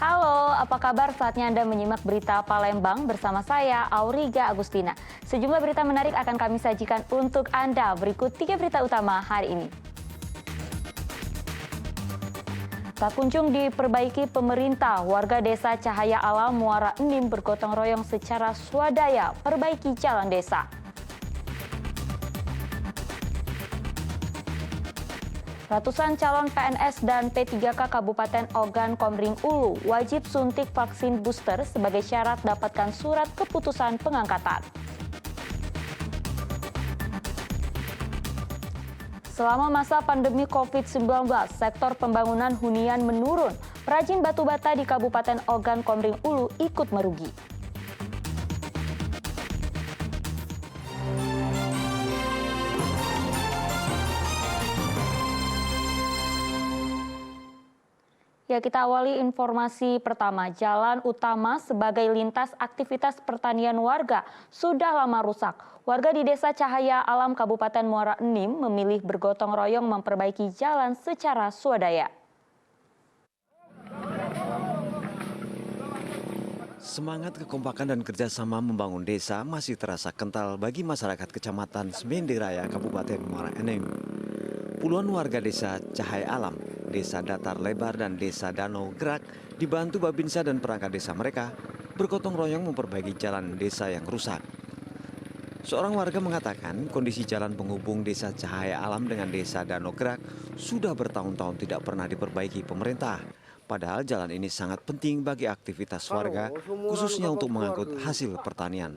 Halo, apa kabar? Saatnya Anda menyimak berita Palembang bersama saya, Auriga Agustina. Sejumlah berita menarik akan kami sajikan untuk Anda. Berikut 3 berita utama hari ini. Tak kunjung diperbaiki pemerintah, warga desa Cahaya Alam Muara Enim bergotong royong secara swadaya perbaiki jalan desa. Ratusan calon PNS dan P3K Kabupaten Ogan Komering Ulu wajib suntik vaksin booster sebagai syarat dapatkan surat keputusan pengangkatan. Selama masa pandemi COVID-19, sektor pembangunan hunian menurun. Perajin batu bata di Kabupaten Ogan Komering Ulu ikut merugi. Ya, kita awali informasi pertama. Jalan utama sebagai lintas aktivitas pertanian warga sudah lama rusak. Warga di Desa Cahaya Alam Kabupaten Muara Enim memilih bergotong royong memperbaiki jalan secara swadaya. Semangat kekompakan dan kerjasama membangun desa masih terasa kental bagi masyarakat Kecamatan Semende Raya, Kabupaten Muara Enim. Puluhan warga desa Cahaya Alam, desa Datar Lebar dan desa Danau Gerak dibantu Babinsa dan perangkat desa mereka bergotong royong memperbaiki jalan desa yang rusak. Seorang warga mengatakan kondisi jalan penghubung desa Cahaya Alam dengan desa Danau Gerak sudah bertahun-tahun tidak pernah diperbaiki pemerintah. Padahal jalan ini sangat penting bagi aktivitas warga, khususnya untuk mengangkut hasil pertanian.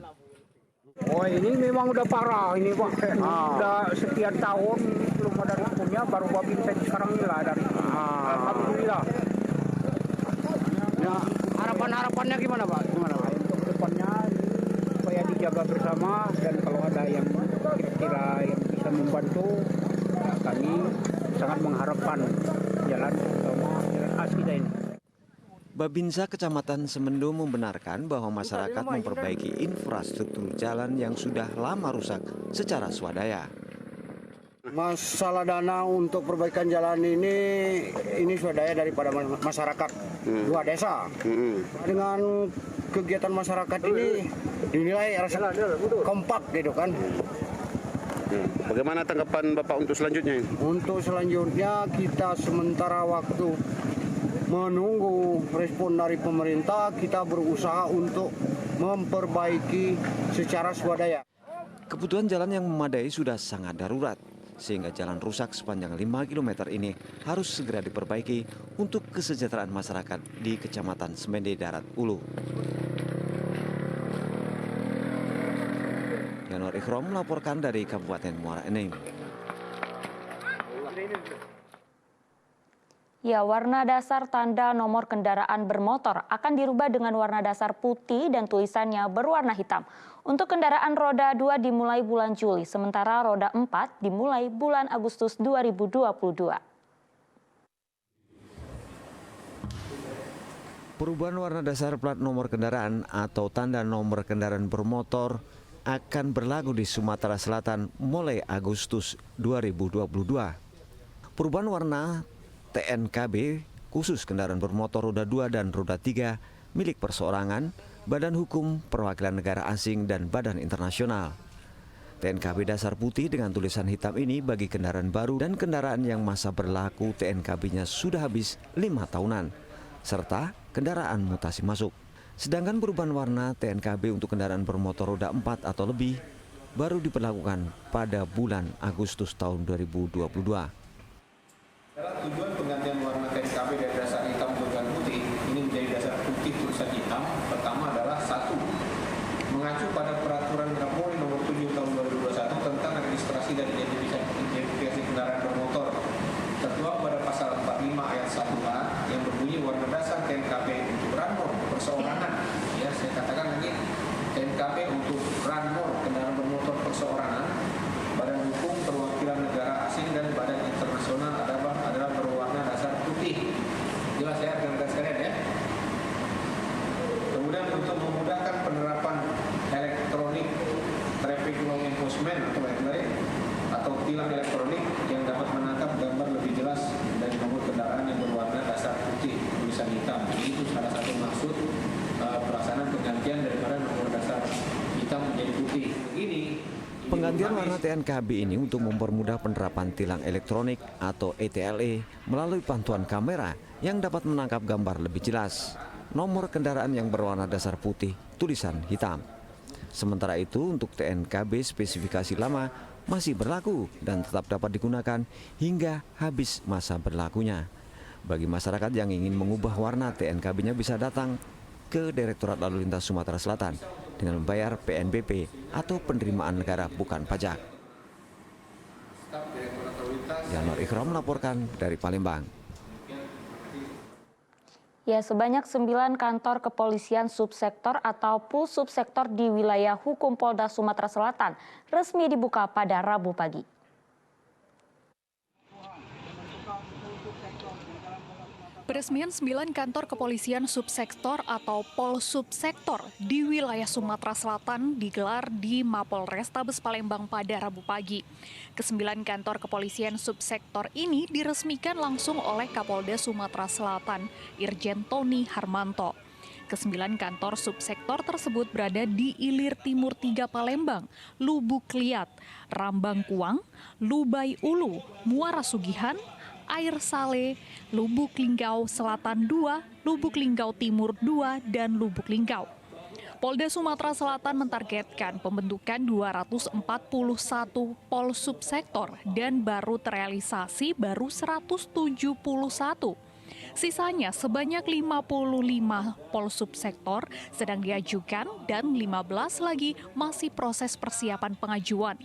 Oh, ini memang udah parah ini Pak. Udah sekian tahun belum ada rukunnya, baru Babinsa sekarang ini lah dari. Alhamdulillah. Ya, harapannya gimana Pak? Untuk depannya supaya dijaga bersama, dan kalau ada yang kira-kira yang bisa membantu, ya kami sangat mengharapkan jalan utama, jalan asli ini. Babinsa Kecamatan Semendo membenarkan bahwa masyarakat memperbaiki infrastruktur jalan yang sudah lama rusak secara swadaya. Masalah dana untuk perbaikan jalan ini swadaya daripada masyarakat dua desa. Dengan kegiatan masyarakat ini dinilai rasa kompak gitu kan. Bagaimana tanggapan Bapak untuk selanjutnya? Untuk selanjutnya kita sementara waktu menunggu respon dari pemerintah, kita berusaha untuk memperbaiki secara swadaya. Kebutuhan jalan yang memadai sudah sangat darurat, sehingga jalan rusak sepanjang 5 km ini harus segera diperbaiki untuk kesejahteraan masyarakat di Kecamatan Semende Darat Ulu. Yanuar Ikhrom melaporkan dari Kabupaten Muara Enim. Ya, warna dasar tanda nomor kendaraan bermotor akan dirubah dengan warna dasar putih dan tulisannya berwarna hitam. Untuk kendaraan roda 2 dimulai bulan Juli, sementara roda 4 dimulai bulan Agustus 2022. Perubahan warna dasar plat nomor kendaraan atau tanda nomor kendaraan bermotor akan berlaku di Sumatera Selatan mulai Agustus 2022. Perubahan warna TNKB khusus kendaraan bermotor roda 2 dan roda 3 milik perseorangan, Badan Hukum Perwakilan Negara Asing dan Badan Internasional. TNKB dasar putih dengan tulisan hitam ini bagi kendaraan baru dan kendaraan yang masa berlaku TNKB-nya sudah habis 5 tahunan, serta kendaraan mutasi masuk. Sedangkan perubahan warna TNKB untuk kendaraan bermotor roda 4 atau lebih baru diperlakukan pada bulan Agustus tahun 2022. Tujuan penggantian warna TNKB dari dasar hitam tulisan putih ini menjadi dasar putih tulisan hitam. Pertama adalah 1. Mengacu pada peraturan Kapolri nomor 7 tahun 2021 tentang registrasi dan identifikasi kendaraan bermotor. Tertuang pada pasal 45 ayat 1A yang berbunyi warna dasar TNKB untuk ranmor perseorangan. Ya, saya katakan lagi TNKB untuk ranmor kendaraan bermotor perseorangan, Badan Hukum Perwakilan Negara Asing dan Badan Internasional adalah berwarna Penggantian warna TNKB ini untuk mempermudah penerapan tilang elektronik atau ETLE melalui bantuan kamera yang dapat menangkap gambar lebih jelas. Nomor kendaraan yang berwarna dasar putih, tulisan hitam. Sementara itu untuk TNKB spesifikasi lama masih berlaku dan tetap dapat digunakan hingga habis masa berlakunya. Bagi masyarakat yang ingin mengubah warna TNKB-nya bisa datang ke Direktorat Lalu Lintas Sumatera Selatan dengan membayar PNBP atau penerimaan negara bukan pajak. Yanur Ikram melaporkan dari Palembang. Ya, sebanyak 9 kantor kepolisian subsektor atau Pulsubsektor di wilayah hukum Polda Sumatera Selatan resmi dibuka pada Rabu pagi. Peresmian 9 kantor kepolisian subsektor atau Polsubsektor di wilayah Sumatera Selatan digelar di Mapolrestabes Palembang pada Rabu pagi. Ke-9 kantor kepolisian subsektor ini diresmikan langsung oleh Kapolda Sumatera Selatan, Irjen Tony Harmanto. Ke-9 kantor subsektor tersebut berada di Ilir Timur 3 Palembang, Lubuk Liat, Rambang Kuang, Lubai Ulu, Muara Sugihan, Air Sale, Lubuk Linggau Selatan 2, Lubuk Linggau Timur 2, dan Lubuk Linggau. Polda Sumatera Selatan mentargetkan pembentukan 241 Polsubsektor dan baru terrealisasi 171. Sisanya sebanyak 55 Polsubsektor sedang diajukan dan 15 lagi masih proses persiapan pengajuan.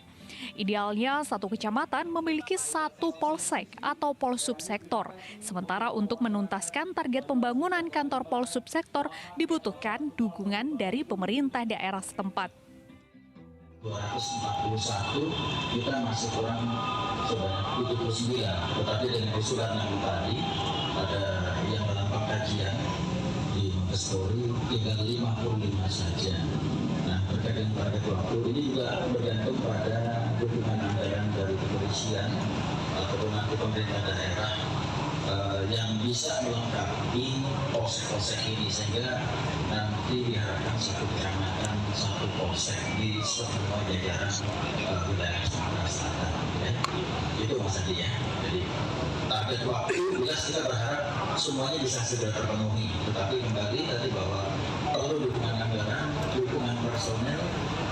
Idealnya satu kecamatan memiliki 1 polsek atau polsubsektor. Sementara untuk menuntaskan target pembangunan kantor polsubsektor dibutuhkan dukungan dari pemerintah daerah setempat. 241 kita masih kurang sebanyak 79, tetapi dengan usulan yang tadi ada yang dalam pengkajian di Mabespori tinggal 55 saja. Nah, terkait dengan target waktu ini juga bergantung pada dukungan anggaran dari kepolisian ataupun nanti pemerintah daerah yang bisa melengkapi polsek-polsek ini sehingga nanti diharapkan satu kecamatan, satu polsek di semua jajaran wilayah Sumatera Selatan. Ya. Itu maksudnya. Jadi target waktu jelas kita berharap semuanya bisa segera terpenuhi. Tetapi kembali tadi bahwa perlu dukungan anggaran, dukungan personel,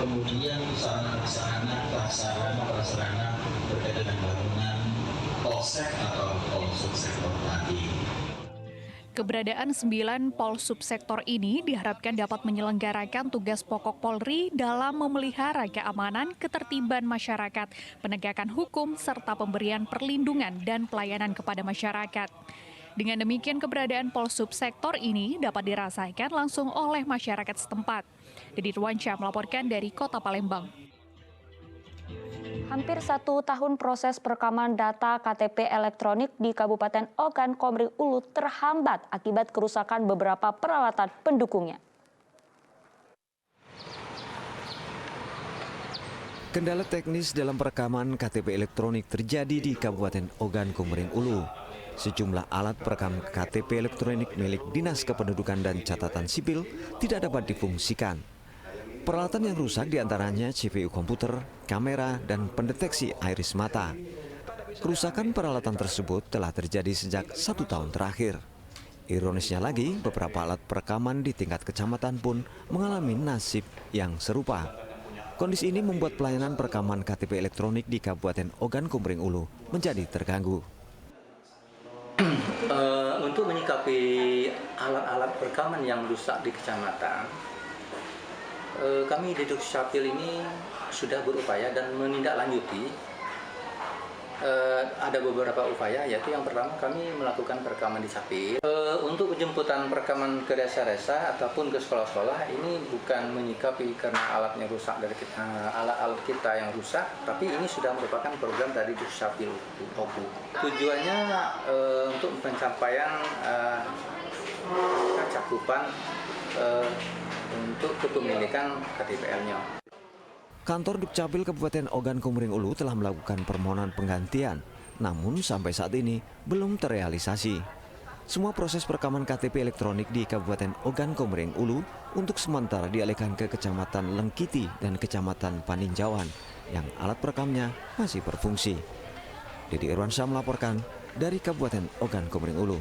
kemudian prasarana berkaitan dengan bangunan polsek atau polsubsektor tadi. Keberadaan 9 Polsubsektor ini diharapkan dapat menyelenggarakan tugas pokok Polri dalam memelihara keamanan, ketertiban masyarakat, penegakan hukum, serta pemberian perlindungan dan pelayanan kepada masyarakat. Dengan demikian, keberadaan Polsubsektor ini dapat dirasakan langsung oleh masyarakat setempat. Dedy Ruansyah melaporkan dari Kota Palembang. Hampir 1 tahun proses perekaman data KTP elektronik di Kabupaten Ogan Komering Ulu terhambat akibat kerusakan beberapa peralatan pendukungnya. Kendala teknis dalam perekaman KTP elektronik terjadi di Kabupaten Ogan Komering Ulu. Sejumlah alat perekam KTP elektronik milik Dinas Kependudukan dan Catatan Sipil tidak dapat difungsikan. Peralatan yang rusak diantaranya CPU komputer, kamera, dan pendeteksi iris mata. Kerusakan peralatan tersebut telah terjadi sejak 1 tahun terakhir. Ironisnya lagi, beberapa alat perekaman di tingkat kecamatan pun mengalami nasib yang serupa. Kondisi ini membuat pelayanan perekaman KTP elektronik di Kabupaten Ogan Komering Ulu menjadi terganggu. Untuk menyikapi alat-alat perekaman yang rusak di kecamatan, kami di Dukcapil ini sudah berupaya dan menindaklanjuti. Ada beberapa upaya, yaitu yang pertama kami melakukan perekaman di Capil. Untuk penjemputan perekaman ke desa-desa ataupun ke sekolah-sekolah ini bukan menyikapi karena alatnya rusak dari alat-alat kita yang rusak, tapi ini sudah merupakan program dari Dukcapil OPU. Tujuannya untuk pencapaian cakupan untuk kepemilikan KTPL-nya. Kantor Dukcapil Kabupaten Ogan Komering Ulu telah melakukan permohonan penggantian, namun sampai saat ini belum terrealisasi. Semua proses perekaman KTP elektronik di Kabupaten Ogan Komering Ulu untuk sementara dialihkan ke Kecamatan Lengkiti dan Kecamatan Paninjauan yang alat perekamnya masih berfungsi. Didi Irwansyah melaporkan dari Kabupaten Ogan Komering Ulu.